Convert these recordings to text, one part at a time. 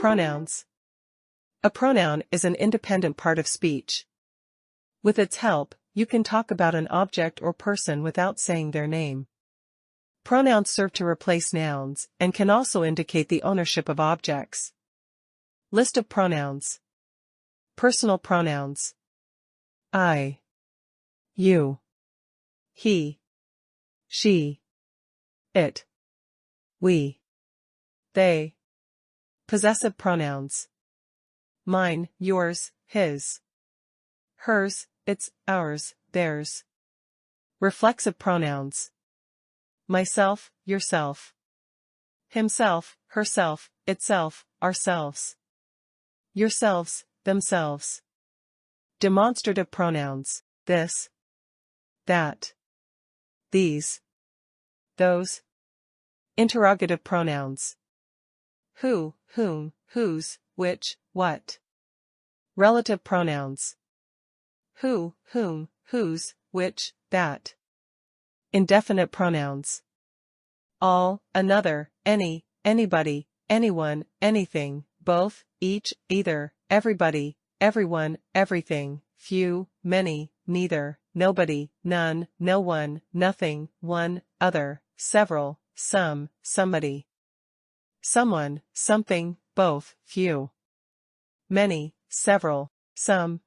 Pronouns. A pronoun is an independent part of speech. With its help, you can talk about an object or person without saying their name. Pronouns serve to replace nouns and can also indicate the ownership of objects. List of pronouns. Personal pronouns. I, you, he, she, it, we, they. Possessive pronouns. Mine, yours, his, hers, its, ours, theirs. Reflexive pronouns. Myself, yourself, himself, herself, itself, ourselves, yourselves, themselves. Demonstrative pronouns. This, that, these, those. Interrogative pronouns. Who, whom, whose, which, what. Relative pronouns. Who, whom, whose, which, that. Indefinite pronouns. All, another, any, anybody, anyone, anything, both, each, either, everybody, everyone, everything, few, many, neither, nobody, none, no one, nothing, one, other, several, some, somebody. Someone, something, both, few. Many, several, some.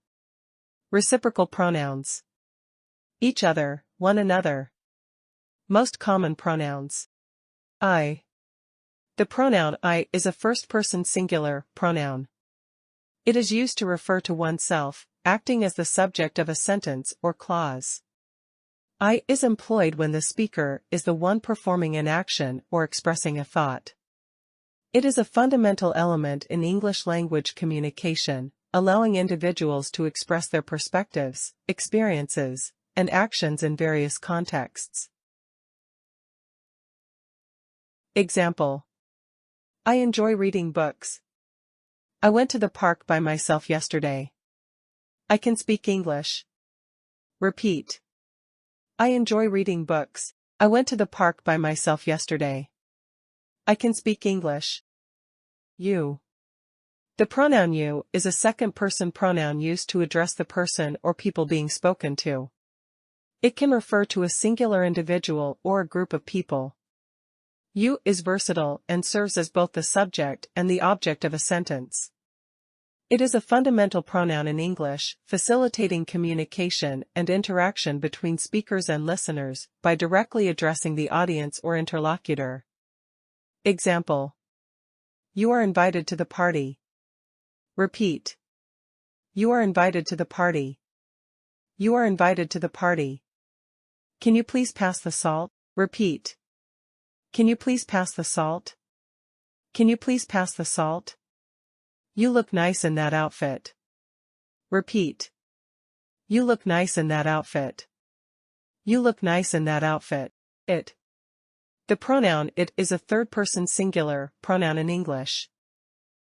Reciprocal pronouns. Each other, one another. Most common pronouns. I. The pronoun I is a first-person singular pronoun. It is used to refer to oneself, acting as the subject of a sentence or clause. I is employed when the speaker is the one performing an action or expressing a thought. It is a fundamental element in English language communication, allowing individuals to express their perspectives, experiences, and actions in various contexts. Example. I enjoy reading books. I went to the park by myself yesterday. I can speak English. Repeat. I enjoy reading books. I went to the park by myself yesterday. I can speak English. You. The pronoun you is a second-person pronoun used to address the person or people being spoken to. It can refer to a singular individual or a group of people. You is versatile and serves as both the subject and the object of a sentence. It is a fundamental pronoun in English, facilitating communication and interaction between speakers and listeners by directly addressing the audience or interlocutor. Example. You are invited to the party. Repeat. You are invited to the party. You are invited to the party. Can you please pass the salt? Repeat. Can you please pass the salt? Can you please pass the salt? You look nice in that outfit. Repeat. You look nice in that outfit. You look nice in that outfit. It. The pronoun it is a third-person singular pronoun in English.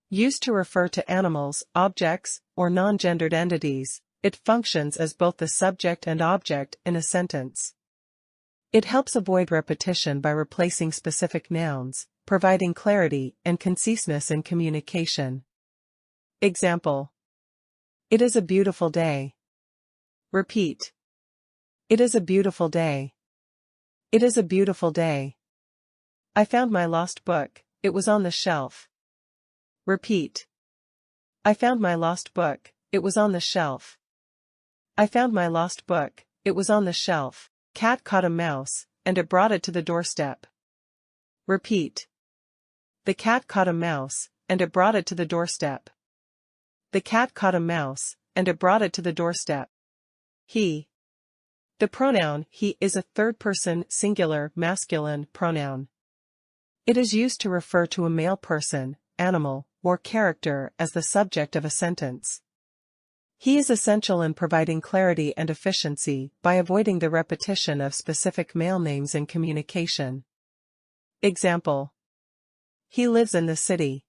Used to refer to animals, objects, or non-gendered entities, it functions as both the subject and object in a sentence. It helps avoid repetition by replacing specific nouns, providing clarity and conciseness in communication. Example. It is a beautiful day. Repeat. It is a beautiful day. It is a beautiful day. I found my lost book, it was on the shelf. Repeat. I found my lost book, it was on the shelf. I found my lost book, it was on the shelf. Cat caught a mouse, and it brought it to the doorstep. Repeat. The cat caught a mouse, and it brought it to the doorstep. The cat caught a mouse, and it brought it to the doorstep. He. The pronoun he is a third-person singular masculine pronoun. It is used to refer to a male person, animal, or character as the subject of a sentence. He is essential in providing clarity and efficiency by avoiding the repetition of specific male names in communication. Example. He lives in the city.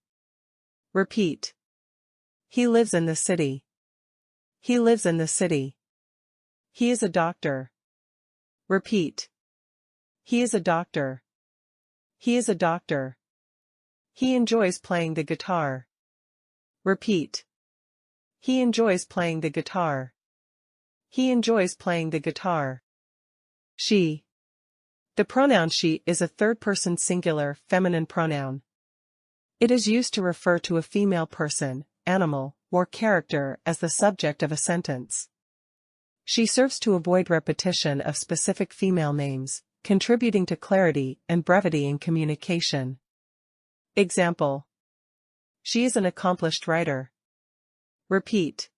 Repeat. He lives in the city. He lives in the city. He is a doctor. Repeat. He is a doctor. He is a doctor. He enjoys playing the guitar. Repeat. He enjoys playing the guitar. He enjoys playing the guitar. She. The pronoun she is a third-person singular feminine pronoun. It is used to refer to a female person, animal, or character as the subject of a sentence. She serves to avoid repetition of specific female names, contributing to clarity and brevity in communication. Example. She is an accomplished writer. Repeat.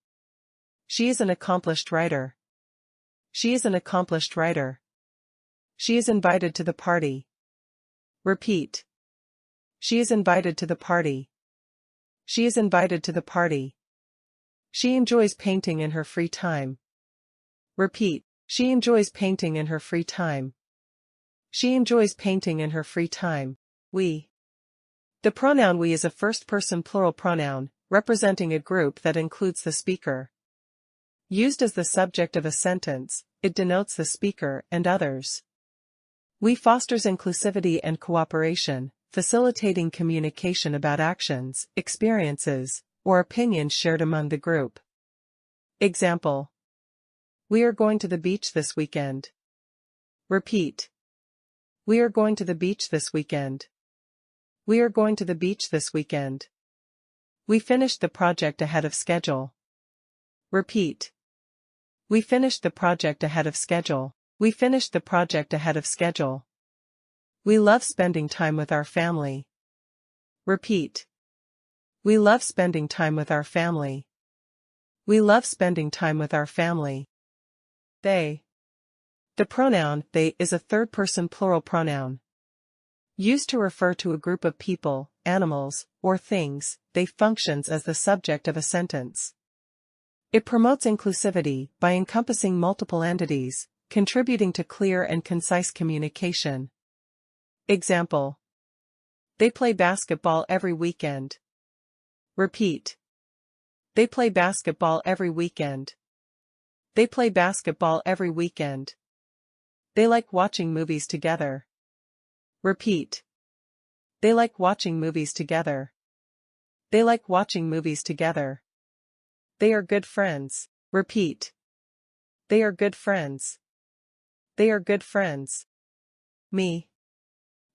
She is an accomplished writer. She is an accomplished writer. She is invited to the party. Repeat. She is invited to the party. She is invited to the party. She enjoys painting in her free time. Repeat. She enjoys painting in her free time. She enjoys painting in her free time. We. The pronoun we is a first-person plural pronoun, representing a group that includes the speaker. Used as the subject of a sentence, it denotes the speaker and others. We fosters inclusivity and cooperation, facilitating communication about actions, experiences, or opinions shared among the group. Example. We are going to the beach this weekend. Repeat. We are going to the beach this weekend. We are going to the beach this weekend. We finished the project ahead of schedule. Repeat. We finished the project ahead of schedule. We finished the project ahead of schedule. We love spending time with our family. Repeat. We love spending time with our family. We love spending time with our family. They. The pronoun they is a third-person plural pronoun. Used to refer to a group of people, animals, or things, they functions as the subject of a sentence. It promotes inclusivity by encompassing multiple entities, contributing to clear and concise communication. Example. They play basketball every weekend. Repeat. They play basketball every weekend. They play basketball every weekend. They like watching movies together. Repeat. They like watching movies together. They like watching movies together. They are good friends. Repeat. They are good friends. They are good friends. Me.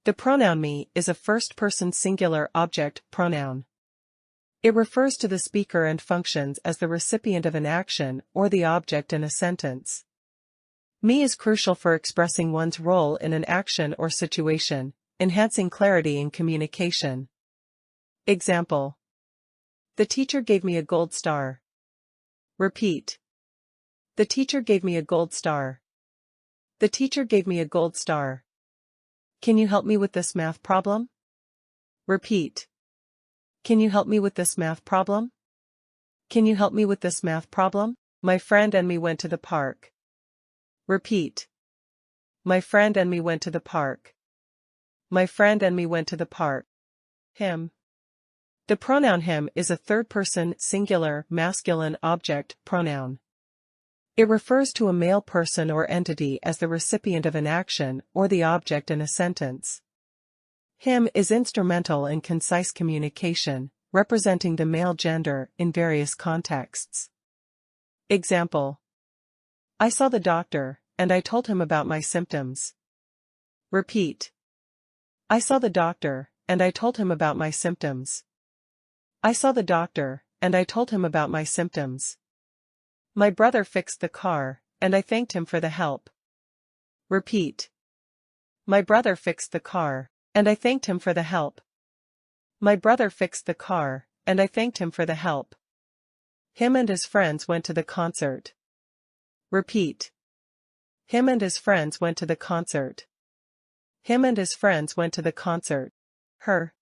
The pronoun me is a first-person singular object pronoun. It refers to the speaker and functions as the recipient of an action or the object in a sentence. Me is crucial for expressing one's role in an action or situation, enhancing clarity in communication. Example. The teacher gave me a gold star. Repeat. The teacher gave me a gold star. The teacher gave me a gold star. Can you help me with this math problem? Repeat. Can you help me with this math problem? Can you help me with this math problem? My friend and me went to the park. Repeat. My friend and me went to the park. My friend and me went to the park. Him. The pronoun him is a third-person singular masculine object pronoun. It refers to a male person or entity as the recipient of an action or the object in a sentence. Him is instrumental in concise communication, representing the male gender in various contexts. Example. I saw the doctor, and I told him about my symptoms. Repeat. I saw the doctor, and I told him about my symptoms. I saw the doctor, and I told him about my symptoms. My brother fixed the car, and I thanked him for the help. Repeat. My brother fixed the car, and I thanked him for the help. My brother fixed the car, and I thanked him for the help. Him and his friends went to the concert. Repeat. Him and his friends went to the concert. Him and his friends went to the concert. Her.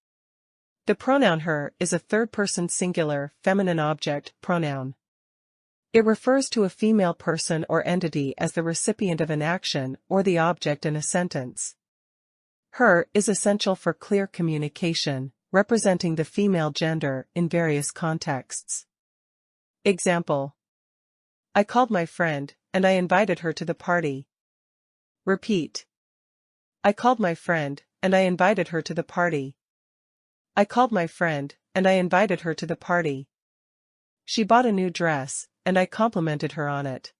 The pronoun her is a third-person singular feminine object pronoun. It refers to a female person or entity as the recipient of an action or the object in a sentence. Her is essential for clear communication, representing the female gender in various contexts. Example. I called my friend, and I invited her to the party. Repeat. I called my friend, and I invited her to the party. I called my friend, and I invited her to the party. She bought a new dress, and I complimented her on it.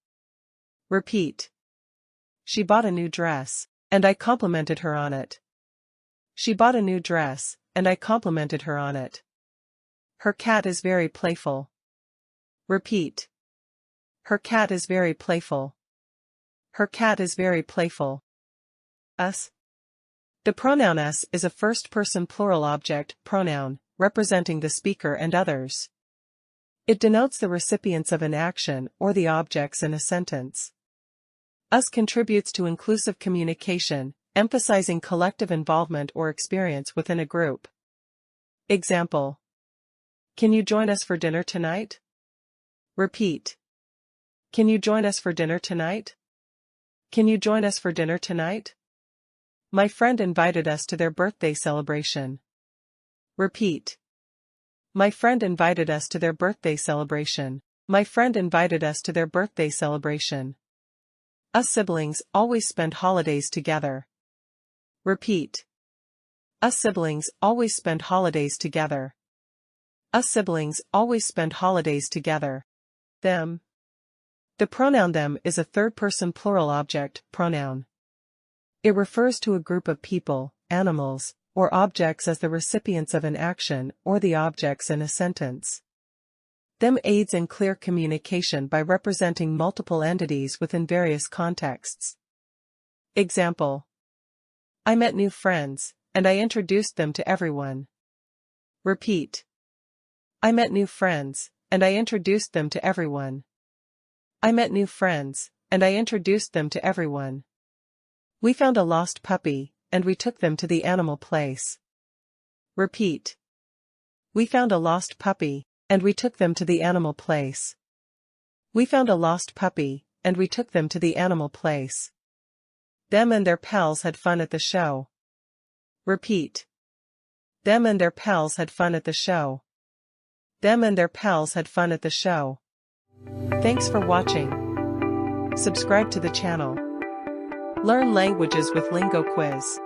Repeat. She bought a new dress, and I complimented her on it. She bought a new dress, and I complimented her on it. Her cat is very playful. Repeat. Her cat is very playful. Her cat is very playful. Us. The pronoun us is a first-person plural object pronoun, representing the speaker and others. It denotes the recipients of an action or the objects in a sentence. Us contributes to inclusive communication, emphasizing collective involvement or experience within a group. Example. Can you join us for dinner tonight? Repeat. Can you join us for dinner tonight? Can you join us for dinner tonight? My friend invited us to their birthday celebration. Repeat. My friend invited us to their birthday celebration. My friend invited us to their birthday celebration. Us siblings always spend holidays together. Repeat. Us siblings always spend holidays together. Us siblings always spend holidays together. Them. The pronoun them is a third-person plural object pronoun. It refers to a group of people, animals, or objects as the recipients of an action or the objects in a sentence. Them aids in clear communication by representing multiple entities within various contexts. Example. I met new friends, and I introduced them to everyone. Repeat. I met new friends, and I introduced them to everyone. I met new friends, and I introduced them to everyone. We found a lost puppy, and we took them to the animal place. Repeat. We found a lost puppy, and we took them to the animal place. We found a lost puppy, and we took them to the animal place. Them and their pals had fun at the show. Repeat. Them and their pals had fun at the show. Them and their pals had fun at the show. Thanks for watching. Subscribe to the channel. Learn languages with Lingo Quiz.